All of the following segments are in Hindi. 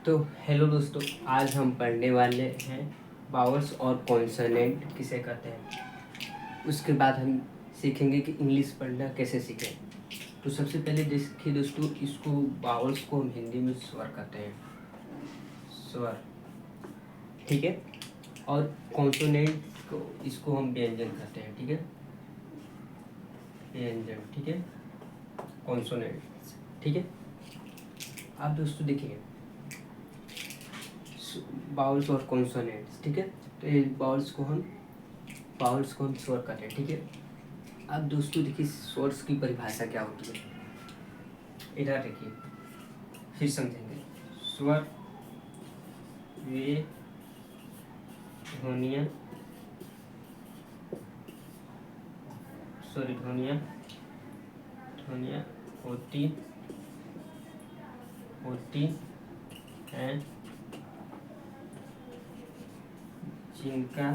तो हेलो दोस्तों, आज हम पढ़ने वाले हैं वावल्स और कॉन्सोनेंट किसे कहते हैं। उसके बाद हम सीखेंगे कि इंग्लिश पढ़ना कैसे सीखें। तो सबसे पहले देखिए दोस्तों, इसको वावल्स को हम हिंदी में स्वर कहते हैं, स्वर, ठीक है। और कॉन्सोनेंट को इसको हम व्यंजन कहते हैं, ठीक है, व्यंजन, ठीक है, कॉन्सोनेंट, ठीक है। आप दोस्तों देखिए बाउल्स और कॉन्सोनेंट्स, ठीक है। तो ये बाउल्स को हम स्वर कहते हैं, ठीक है। अब दोस्तों देखिए स्वर्स की परिभाषा क्या होती है, इधर देखिए, फिर समझेंगे। स्वर वे ध्वनियाँ, ध्वनियाँ होती हैं जिनका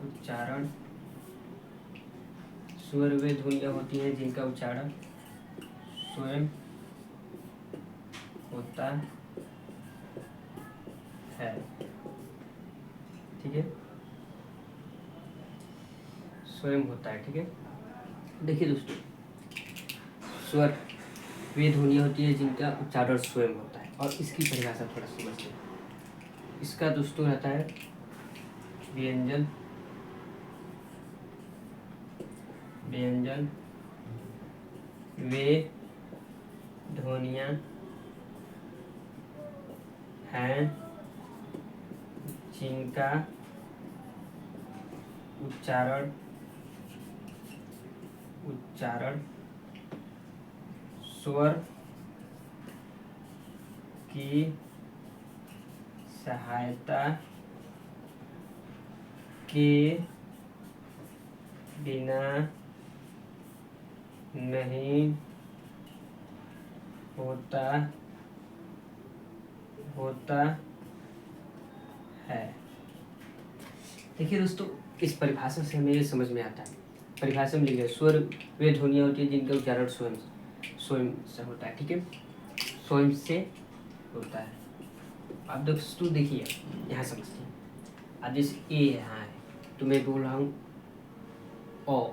उच्चारण स्वर वे ध्वनियाँ होती हैं जिनका उच्चारण स्वयं होता है, ठीक है, स्वयं होता है, ठीक है। देखिए दोस्तों, स्वर वे ध्वनियाँ होती है जिनका उच्चारण स्वयं होता है, और इसकी परिभाषा थोड़ा समझते हैं। इसका दोस्तों रहता है व्यंजन वे ध्वनियाँ हैं जिनका उच्चारण स्वर की सहायता के बिना नहीं होता है। देखिए दोस्तों, इस परिभाषा से हमें ये समझ में आता है। परिभाषा में लिखिए, स्वर वे ध्वनियाँ होती है जिनका उच्चारण स्वयं से होता है, ठीक है, स्वयं से होता है। अब दोस्तों देखिए, यहाँ समझिए। अब जैसे ए यहाँ है, तो मैं बोल रहा हूँ ओ,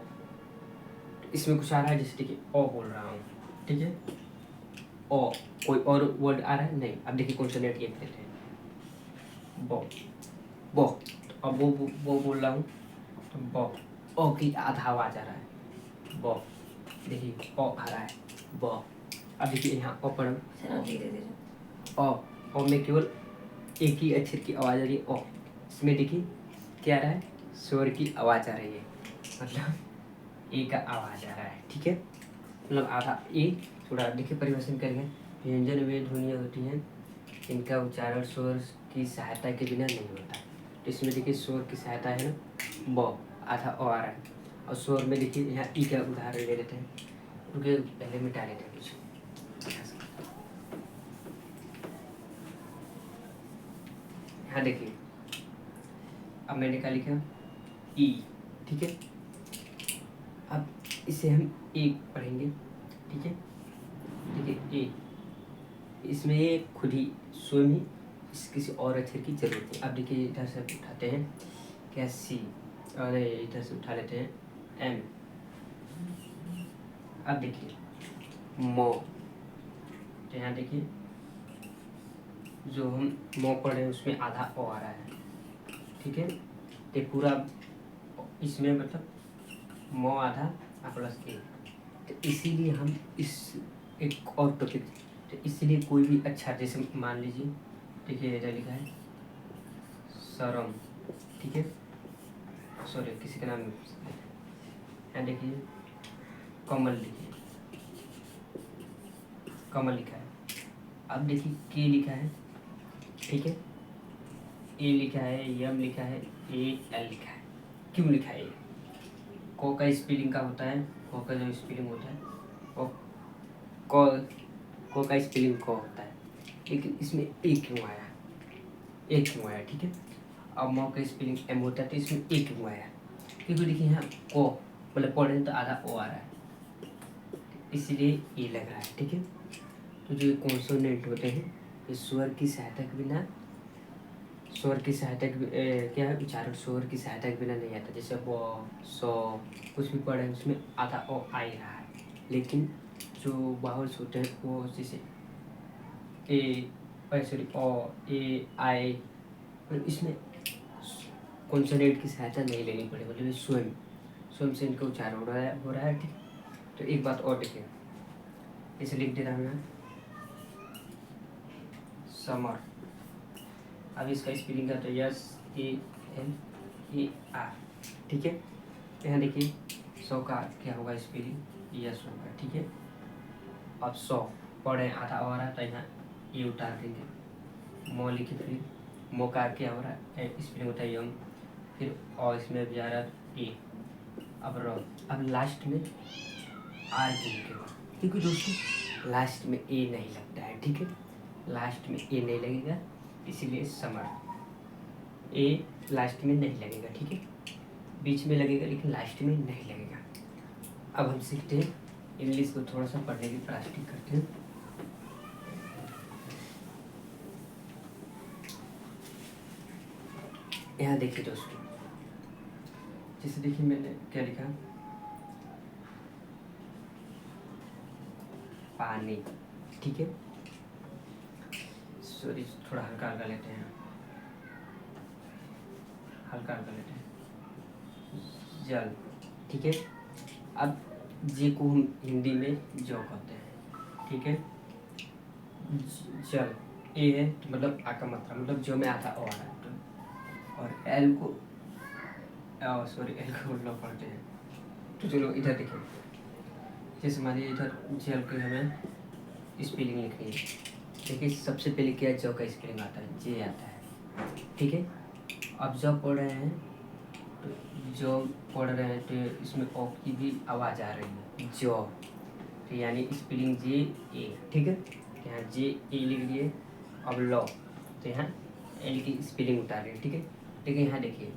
इसमें कुछ आ रहा है, जैसे देखिए ओ बोल रहा हूँ, ठीक है, ओ, कोई और वर्ड आ रहा है नहीं। अब देखिए कॉन्सोनेंट ये देते हैं, बो, अब वो बोल रहा हूँ, तो बो, ओ की आधा आवाज आ रहा है, बो, देखिए ओ आ रहा है, बो। अब देखिए यहाँ ओ पढ़ो, ओ में केवल एक ही अक्षर की आवाज आ रही है, ओ। इसमें देखिए क्या आ रहा है, स्वर की आवाज आ रही है, मतलब ए का आवाज आ रहा है, ठीक है, मतलब आधा ए। थोड़ा देखिए परिभाषण करेंगे। व्यंजन वे ध्वनियाँ होती हैं इनका उच्चारण स्वर की सहायता के बिना नहीं होता। तो इसमें देखिए स्वर की सहायता है ना, ब, आधा ओ आ रहा है, और स्वर में देखिए यहाँ ई का उदाहरण ले लेते हैं, क्योंकि पहले मिटा लेते हैं कुछ। यहाँ देखिए, अब मैंने क्या लिखा, ई, ठीक है। अब इसे हम ए पढ़ेंगे, ठीक है, देखिए ए, इसमें ये खुद ही स्वयं ही किसी और अक्षर की जरूरत नहीं। अब देखिए इधर से उठाते हैं क्या, सी, और इधर से उठा लेते हैं एम। अब देखिए मो, तो यहाँ देखिए जो हम मो पढ़े हैं उसमें आधा ओ आ रहा है, ठीक है, तो पूरा इसमें मतलब मो आधा प्लस ए। तो इसीलिए हम इस एक और टॉपिक, तो इसीलिए कोई भी अच्छा, जैसे मान लीजिए देखिए इधर लिखा है सरम, ठीक है, सॉरी किसी का नाम यहाँ देखिए कमल, लिखिए कमल लिखा है। अब देखिए के लिखा है, ठीक है, ए लिखा है, यम लिखा है, ए एल लिखा है। क्यों लिखा है? को का स्पेलिंग का होता है, को का जो स्पेलिंग होता है वो को का स्पेलिंग को होता है, लेकिन इसमें ए क्यों आया, ठीक है। अब मो का स्पेलिंग एम होता है, तो इसमें ए क्यों आया, क्योंकि देखिए यहाँ को मतलब पढ़े तो आधा ओ आ रहा है, इसलिए ए लग रहा है, ठीक है। तो जो कॉन्सोनेंट होते हैं ये स्वर की सहायता के बिना, स्वर की सहायता के क्या है, उच्चारण स्वर की सहायता के बिना नहीं आता। जैसे ब, सौ कुछ भी पढ़े उसमें आधा ओ आ ही रहा है, लेकिन जो बाउल्स होते हैं वो जैसे ए, सॉरी ओ, ए, आई, इसमें कॉन्सोनेंट की सहायता नहीं लेनी पड़े, मतलब स्वयं स्वयं से इनका उच्चारण हो रहा है, ठीक। तो एक बात और देखिए, इसे लिख दे रहा हूँ मैं, समर। अब इसका स्पेलिंग का तो SAMER, ठीक है। यहाँ देखिए 100 का क्या होगा स्पेलिंग, यस होगा, ठीक है। अब 100 पढ़े आधा हो रहा है तो यहाँ ये उतार देंगे, मो लिखे, फिर मो का क्या हो रहा है स्पेलिंग होता है यंग, फिर और इसमें भी आ रहा है ए, अब रो, अब लास्ट में आर की लिखेगा, क्योंकि दोस्तों लास्ट में ए नहीं लगता है, ठीक है। लास्ट में ए नहीं लगेगा, इसीलिए समर, ए लास्ट में नहीं लगेगा, ठीक है। बीच में लगेगा लेकिन लास्ट में नहीं लगेगा। अब हम सीखते हैं इंग्लिश को, थोड़ा सा पढ़ने की प्रैक्टिस करते हैं। यहाँ देखिए दोस्तों, जैसे देखिए मैंने क्या लिखा, पानी, ठीक है। सॉरी थोड़ा हल्का हल्का लेते हैं, हल्का हल्का लेते हैं, जल, ठीक है। अब जे को हम हिंदी में जो कहते हैं, ठीक है। जल ए है तो मतलब आ का मात्रा, मतलब जो में आता ओ आ रहा है तो, और एल को, सॉरी एल को लोग पढ़ते हैं। तो चलो इधर देखिए, जैसे मानिए इधर जल के हमें स्पेलिंग लिखनी है। देखिए सबसे पहले क्या जो का स्पेलिंग आता है, जे आता है, ठीक है। अब जब पढ़ रहे हैं तो जो पढ़ रहे हैं तो इसमें ओ की भी आवाज़ आ रही है, जो, तो यानी स्पेलिंग जे ए, ठीक है। यहाँ जे ए लिख दिए। अब लो, तो यहाँ एल की स्पेलिंग उतार रहे हैं, ठीक है। लेकिन यहाँ देखिए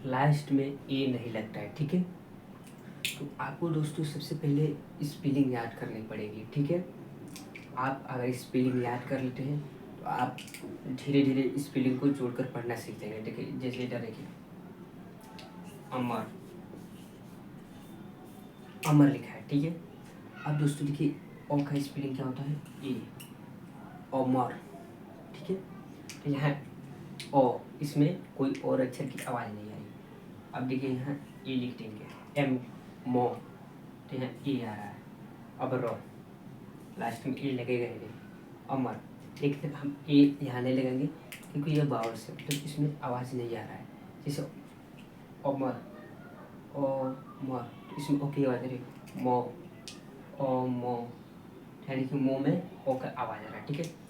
लास्ट में ए नहीं लगता है, ठीक है। तो आपको दोस्तों सबसे पहले स्पेलिंग याद करनी पड़ेगी, ठीक है। आप अगर स्पेलिंग याद कर लेते हैं तो आप धीरे धीरे स्पेलिंग को जोड़कर पढ़ना सीख जाएंगे। देखिए जैसे इधर देखिए अमर, अमर लिखा है, ठीक है। अब दोस्तों देखिए ओ का स्पेलिंग क्या होता है, ए, अमर, ठीक है। तो यहाँ ओ, इसमें कोई और अक्षर की आवाज़ नहीं आई। अब देखिए यहाँ ए लिख देंगे, एम, मो, तो यहाँ ए आ रहा है। अब रो, लास्ट में ए लगेगा ही नहीं, अमर, लेकिन हम ए यहाँ नहीं लगाएंगे क्योंकि ये बाउल से, मतलब इसमें आवाज़ नहीं आ रहा है। जैसे अमर, ओ मर, तो इसमें ओ की आवाज़ आ रही है, मो, ओ मो, यानी कि मुँह में ओ का आवाज़ आ रहा है, ठीक है।